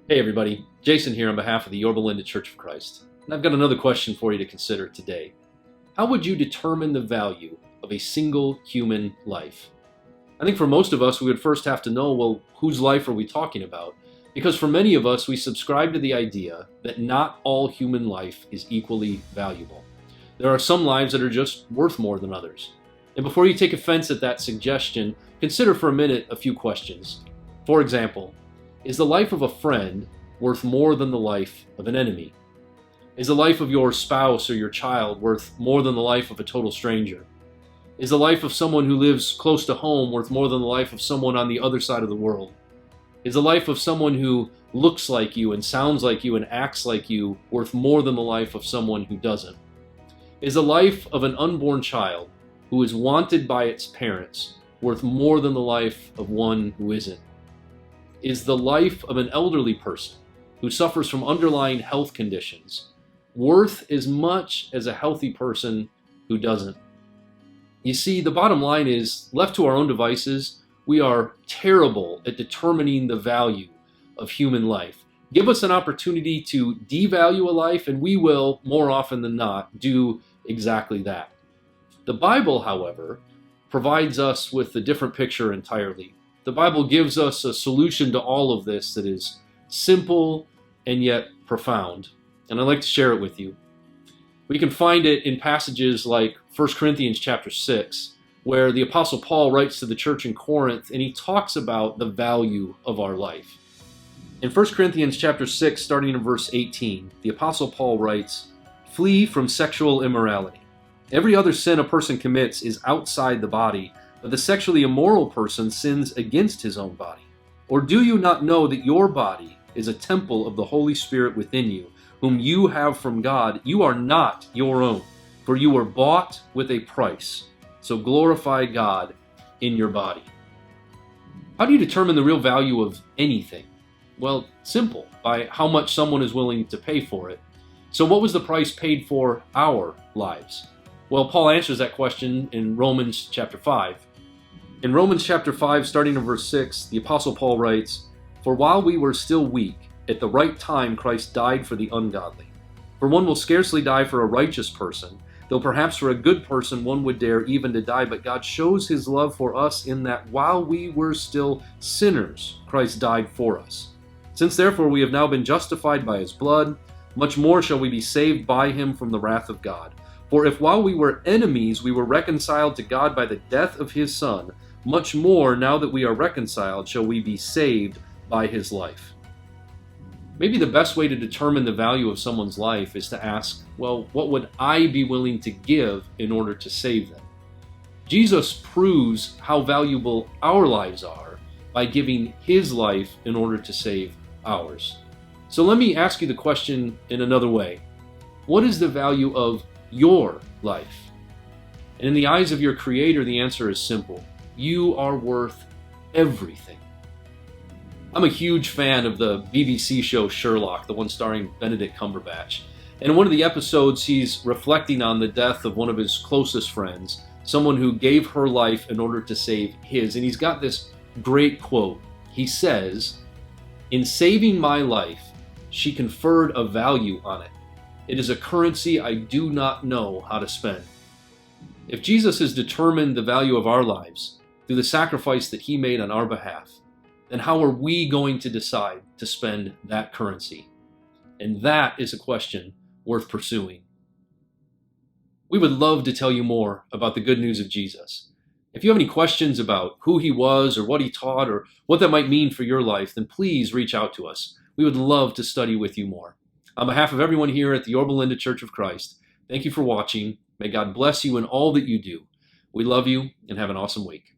Hey everybody, Jason here on behalf of the Yorba Linda Church of Christ. And I've got another question for you to consider today. How would you determine the value of a single human life? I think for most of us, we would first have to know, well, whose life are we talking about? Because for many of us, we subscribe to the idea that not all human life is equally valuable. There are some lives that are just worth more than others. And before you take offense at that suggestion, consider for a minute a few questions. For example, is the life of a friend worth more than the life of an enemy? Is the life of your spouse or your child worth more than the life of a total stranger? Is the life of someone who lives close to home worth more than the life of someone on the other side of the world? Is the life of someone who looks like you and sounds like you and acts like you worth more than the life of someone who doesn't? Is the life of an unborn child who is wanted by its parents worth more than the life of one who isn't? Is the life of an elderly person who suffers from underlying health conditions worth as much as a healthy person who doesn't? You see, the bottom line is, left to our own devices, we are terrible at determining the value of human life. Give us an opportunity to devalue a life, and we will, more often than not, do exactly that. The Bible, however, provides us with a different picture entirely. The Bible gives us a solution to all of this that is simple and yet profound, and I'd like to share it with you. We can find it in passages like 1 Corinthians chapter 6, where the Apostle Paul writes to the church in Corinth, and he talks about the value of our life. In 1 Corinthians chapter 6, starting in verse 18, the Apostle Paul writes, "Flee from sexual immorality. Every other sin a person commits is outside the body, but the sexually immoral person sins against his own body. Or do you not know that your body is a temple of the Holy Spirit within you, whom you have from God? You are not your own, for you were bought with a price. So glorify God in your body." How do you determine the real value of anything? Well, simple, by how much someone is willing to pay for it. So what was the price paid for our lives? Well, Paul answers that question in Romans chapter 5. In Romans chapter 5, starting in verse 6, the Apostle Paul writes, "For while we were still weak, at the right time Christ died for the ungodly. For one will scarcely die for a righteous person, though perhaps for a good person one would dare even to die. But God shows his love for us in that while we were still sinners, Christ died for us. Since therefore we have now been justified by his blood, much more shall we be saved by him from the wrath of God. For if while we were enemies we were reconciled to God by the death of his Son, much more now that we are reconciled shall we be saved by his life." Maybe the best way to determine the value of someone's life is to ask, well, what would I be willing to give in order to save them? Jesus proves how valuable our lives are by giving his life in order to save ours. So let me ask you the question in another way. What is the value of your life? And in the eyes of your Creator, the answer is simple. You are worth everything. I'm a huge fan of the BBC show Sherlock, the one starring Benedict Cumberbatch. And in one of the episodes, he's reflecting on the death of one of his closest friends, someone who gave her life in order to save his. And he's got this great quote. He says, "In saving my life, she conferred a value on it. It is a currency I do not know how to spend." If Jesus has determined the value of our lives through the sacrifice that he made on our behalf, then how are we going to decide to spend that currency? And that is a question worth pursuing. We would love to tell you more about the good news of Jesus. If you have any questions about who he was or what he taught or what that might mean for your life, then please reach out to us. We would love to study with you more. On behalf of everyone here at the Yorba Linda Church of Christ, thank you for watching. May God bless you in all that you do. We love you and have an awesome week.